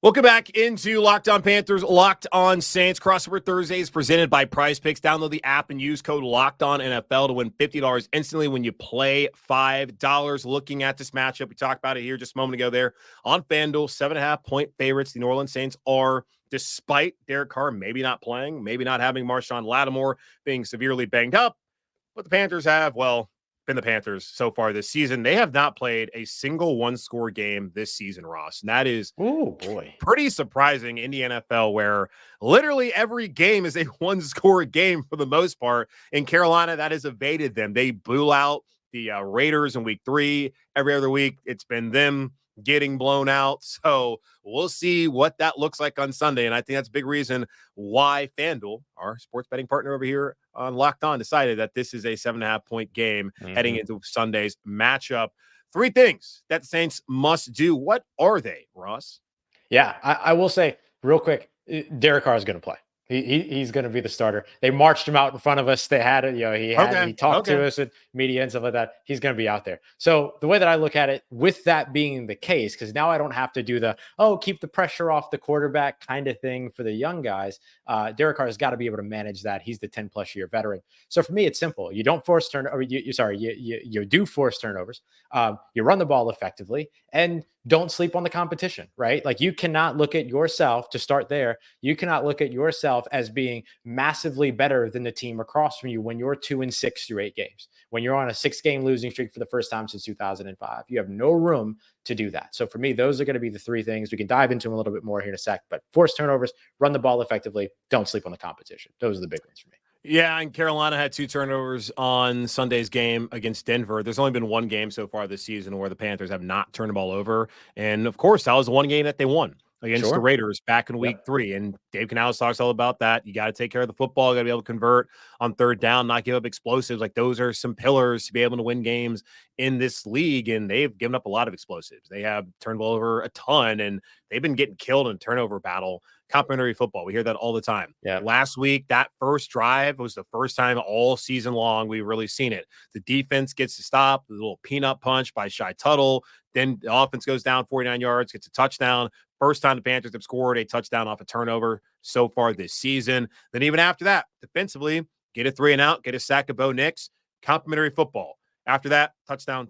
Welcome back into Locked On Panthers, Locked On Saints. Crossover Thursdays presented by Prize Picks. Download the app and use code LOCKEDONNFL to win $50 instantly when you play $5. Looking at this matchup, we talked about it here just a moment ago there on FanDuel. 7.5-point favorites. The New Orleans Saints are, despite Derek Carr maybe not playing, maybe not having Marshawn Lattimore being severely banged up. But the Panthers have, been the Panthers so far this season. They have not played a single one-score game this season, Ross. And that is pretty surprising in the NFL, where literally every game is a one-score game for the most part. In Carolina, that has evaded them. They blew out the Raiders in week 3. Every other week, it's been them getting blown out. So we'll see what that looks like on Sunday. And I think that's a big reason why FanDuel, our sports betting partner over here on Locked On, decided that this is a 7.5-point game heading into Sunday's matchup. 3 things that the Saints must do. What are they, Ross? Yeah, I will say real quick, Derek Carr is going to play. He's going to be the starter. They marched him out in front of us. They had it, he talked to us at media and stuff like that. He's going to be out there. So the way that I look at it, with that being the case, because now I don't have to do the, keep the pressure off the quarterback kind of thing for the young guys. Derek Carr has got to be able to manage that. He's the 10+ year veteran. So for me, it's simple. You don't force turnovers. You do force turnovers. You run the ball effectively, and don't sleep on the competition, right? Like, you cannot look at yourself, to start there. You cannot look at yourself as being massively better than the team across from you when you're 2-6 through 8 games, when you're on a 6-game losing streak for the first time since 2005. You have no room to do that. So for me, those are going to be the 3 things. We can dive into them a little bit more here in a sec, but force turnovers, run the ball effectively, don't sleep on the competition. Those are the big ones for me. Yeah, and Carolina had 2 turnovers on Sunday's game against Denver. There's only been 1 game so far this season where the Panthers have not turned the ball over. And, of course, that was the 1 game that they won against the Raiders back in week 3. And Dave Canales talks all about that. You got to take care of the football. You got to be able to convert on third down, not give up explosives. Like, those are some pillars to be able to win games in this league. And they've given up a lot of explosives. They have turned the ball over a ton, and they've been getting killed in turnover battle. Complimentary football. We hear that all the time. Yeah. Last week, that first drive was the first time all season long we've really seen it. The defense gets to stop, the little peanut punch by Shy Tuttle. Then the offense goes down 49 yards, gets a touchdown. First time the Panthers have scored a touchdown off a turnover so far this season. Then even after that, defensively, get a 3-and-out, get a sack of Bo Nix. Complimentary football. After that, touchdown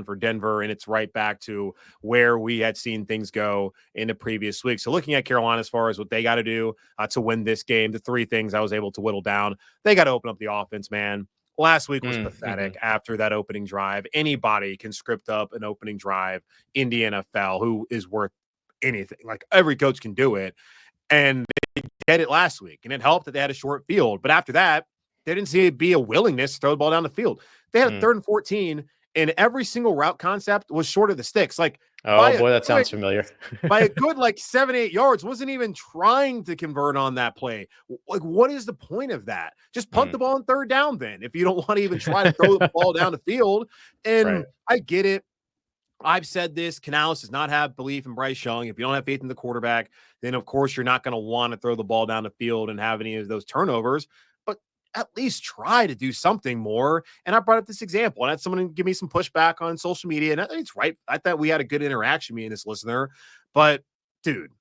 for Denver, and it's right back to where we had seen things go in the previous week. So looking at Carolina as far as what they got to do to win this game, the 3 things I was able to whittle down, they got to open up the offense, man. Last week was pathetic after that opening drive. Anybody can script up an opening drive in the NFL who is worth anything. Like, every coach can do it, and they did it last week, and it helped that they had a short field. But after that, there didn't seem to be a willingness to throw the ball down the field. They had a 3rd and 14, and every single route concept was short of the sticks. Like, that sounds familiar. by a good 7-8 yards, wasn't even trying to convert on that play. Like, what is the point of that? Just punt the ball on 3rd down then, if you don't want to even try to throw the ball down the field. And I get it. I've said this. Canales does not have belief in Bryce Young. If you don't have faith in the quarterback, then of course you're not going to want to throw the ball down the field and have any of those turnovers. At least try to do something more. And I brought up this example, and I had someone give me some pushback on social media, and I think it's right. I thought we had a good interaction, me and this listener. But, dude,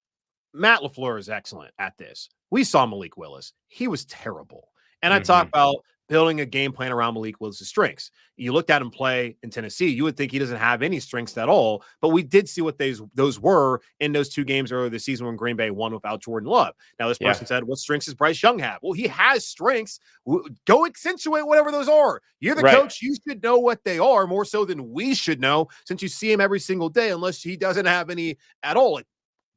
Matt LaFleur is excellent at this. We saw Malik Willis. He was terrible. And I talk about building a game plan around Malik Willis' strengths. You looked at him play in Tennessee, you would think he doesn't have any strengths at all, but we did see what those were in those 2 games earlier this season when Green Bay won without Jordan Love. Now, this person said, what strengths does Bryce Young have? Well, he has strengths. Go accentuate whatever those are. You're the coach. You should know what they are more so than we should know, since you see him every single day, unless he doesn't have any at all.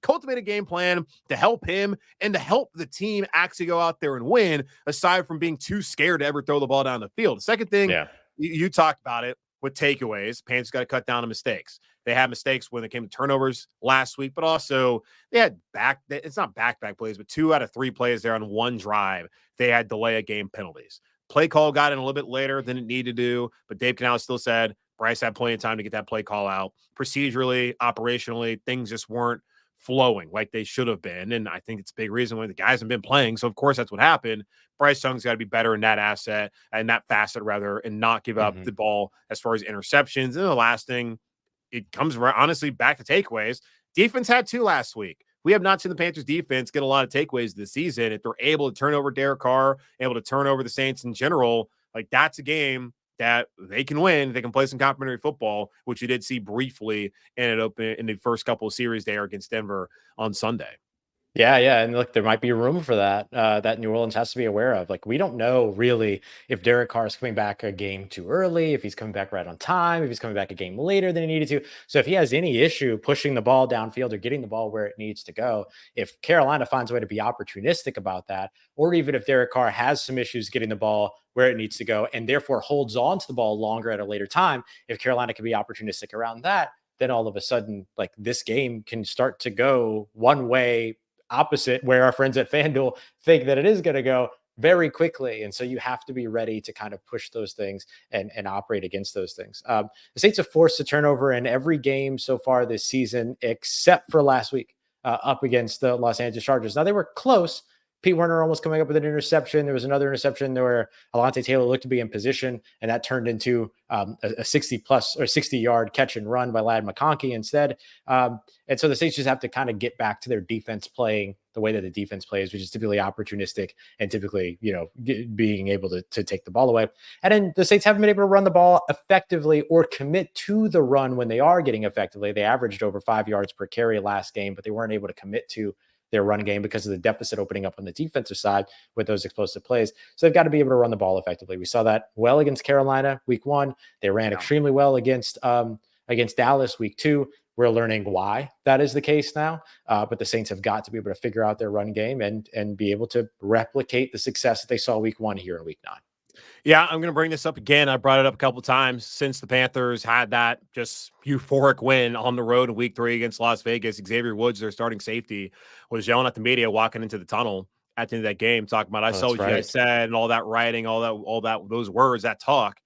Cultivate a game plan to help him and to help the team actually go out there and win, aside from being too scared to ever throw the ball down the field. The second thing, you talked about it with takeaways. Panthers got to cut down on mistakes. They had mistakes when it came to turnovers last week, but also they had it's not back-to-back plays, but 2 out of 3 plays there on 1 drive. They had delay of game penalties. Play call got in a little bit later than it needed to do, but Dave Canales still said Bryce had plenty of time to get that play call out. Procedurally, operationally, things just weren't flowing like they should have been. And I think it's a big reason why the guys have been playing. So of course that's what happened. Bryce Young's got to be better in that asset and that facet rather, and not give up the ball as far as interceptions. And the last thing, it comes honestly back to takeaways. Defense had 2 last week. We have not seen the Panthers defense get a lot of takeaways this season. If they're able to turn over Derek Carr, able to turn over the Saints in general, like that's a game that they can win. They can play some complimentary football, which you did see briefly in the first couple of series there against Denver on Sunday. Yeah, yeah, and look, there might be room for that. That New Orleans has to be aware of. Like, we don't know really if Derek Carr is coming back a game too early, if he's coming back right on time, if he's coming back a game later than he needed to. So, if he has any issue pushing the ball downfield or getting the ball where it needs to go, if Carolina finds a way to be opportunistic about that, or even if Derek Carr has some issues getting the ball where it needs to go and therefore holds on to the ball longer at a later time, if Carolina can be opportunistic around that, then all of a sudden, like, this game can start to go one way opposite where our friends at FanDuel think that it is going to go very quickly. And so you have to be ready to kind of push those things and operate against those things. The Saints have forced a turnover in every game so far this season, except for last week up against the Los Angeles Chargers. Now, they were close. Pete Werner almost coming up with an interception. There was another interception where Alontae Taylor looked to be in position, and that turned into a 60-plus or 60-yard catch and run by Ladd McConkey instead. And so the Saints just have to kind of get back to their defense playing the way that the defense plays, which is typically opportunistic and typically, being able to take the ball away. And then the Saints haven't been able to run the ball effectively or commit to the run when they are getting effectively. They averaged over 5 yards per carry last game, but they weren't able to commit to their run game because of the deficit opening up on the defensive side with those explosive plays. So they've got to be able to run the ball effectively. We saw that well against Carolina week 1. They ran extremely well against Dallas week 2. We're learning why that is the case now. But the Saints have got to be able to figure out their run game and be able to replicate the success that they saw week 1 here in week 9. Yeah, I'm going to bring this up again. I brought it up a couple of times since the Panthers had that just euphoric win on the road in week 3 against Las Vegas. Xavier Woods, their starting safety, was yelling at the media walking into the tunnel at the end of that game, talking about, I saw what you guys said and all that writing, all that, those words, that talk.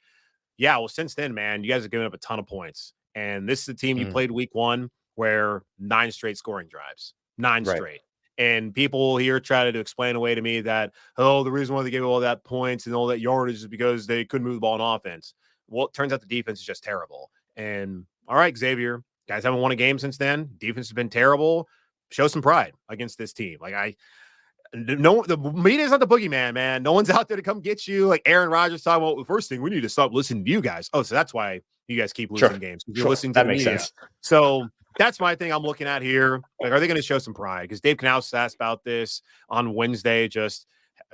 Yeah, well, since then, man, you guys have given up a ton of points. And this is the team you played week 1 where 9 straight scoring drives, 9 straight. And people here try to explain away to me that, the reason why they gave all that points and all that yardage is because they couldn't move the ball on offense. Well, it turns out the defense is just terrible. And all right, Xavier, guys haven't won a game since then. Defense has been terrible. Show some pride against this team. Like the media is not the boogeyman, man. No one's out there to come get you. Like Aaron Rodgers talking about, the first thing we need to stop listening to you guys. Oh, so that's why you guys keep losing games. You're listening to the media. Sense. So that's my thing I'm looking at here. Like, are they going to show some pride? Because Dave Canales asked about this on Wednesday. Just,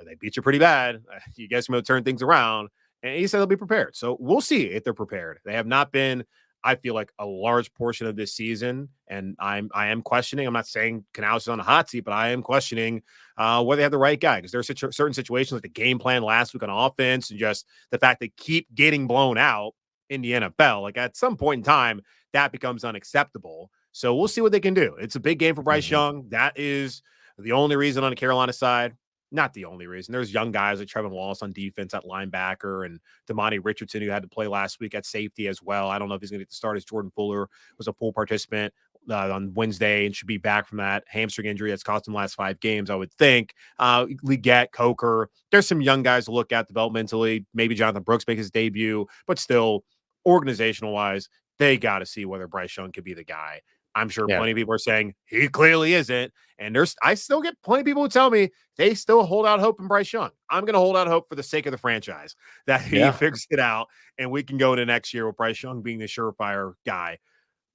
they beat you pretty bad. You guys going to turn things around. And he said they'll be prepared. So we'll see if they're prepared. They have not been, I feel like, a large portion of this season. And I am questioning. I'm not saying Canales is on a hot seat, but I am questioning whether they have the right guy. Because there's certain situations like the game plan last week on offense and just the fact they keep getting blown out in the NFL. Like, at some point in time, that becomes unacceptable. So we'll see what they can do. It's a big game for Bryce Young. That is the only reason on the Carolina side. Not the only reason. There's young guys like Trevin Wallace on defense at linebacker and Damani Richardson, who had to play last week at safety as well. I don't know if he's going to get the start, as Jordan Fuller was a full participant on Wednesday and should be back from that hamstring injury that's cost him the last 5 games, I would think. Leggett, Coker. There's some young guys to look at developmentally. Maybe Jonathan Brooks make his debut, but still, organizational-wise, they got to see whether Bryce Young could be the guy. I'm sure plenty of people are saying he clearly isn't. And I still get plenty of people who tell me they still hold out hope in Bryce Young. I'm going to hold out hope for the sake of the franchise that he figures it out and we can go into next year with Bryce Young being the surefire guy.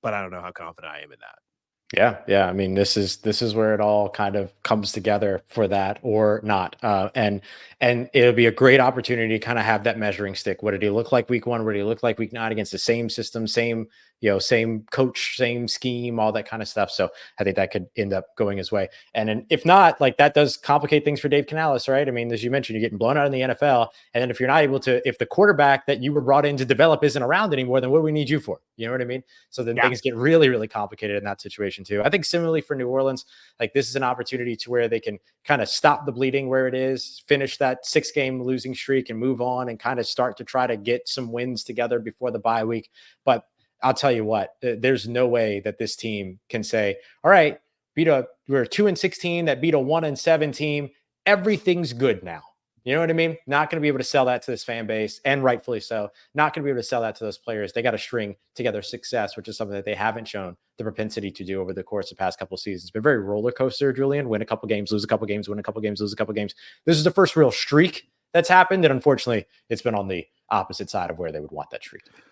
But I don't know how confident I am in that. Yeah. I mean, this is where it all kind of comes together for that or not. And it'll be a great opportunity to kind of have that measuring stick. What did he look like week 1? What did he look like week 9 against the same system, same coach, same scheme, all that kind of stuff. So I think that could end up going his way. And then if not, like, that does complicate things for Dave Canales, right? I mean, as you mentioned, you're getting blown out in the NFL. And then if you're not able to, if the quarterback that you were brought in to develop isn't around anymore, then what do we need you for? You know what I mean? So then things get really, really complicated in that situation too. I think similarly for New Orleans, like, this is an opportunity to where they can kind of stop the bleeding where it is, finish that 6-game losing streak and move on and kind of start to try to get some wins together before the bye week. But I'll tell you what, there's no way that this team can say, all right, we're a 2-16 that beat a 1-7 team. Everything's good now. You know what I mean? Not going to be able to sell that to this fan base, and rightfully so. Not going to be able to sell that to those players. They got to string together success, which is something that they haven't shown the propensity to do over the course of the past couple of seasons. It's been very roller coaster, Julian. Win a couple games, lose a couple games, win a couple games, lose a couple games. This is the first real streak that's happened, and unfortunately, it's been on the opposite side of where they would want that streak to be.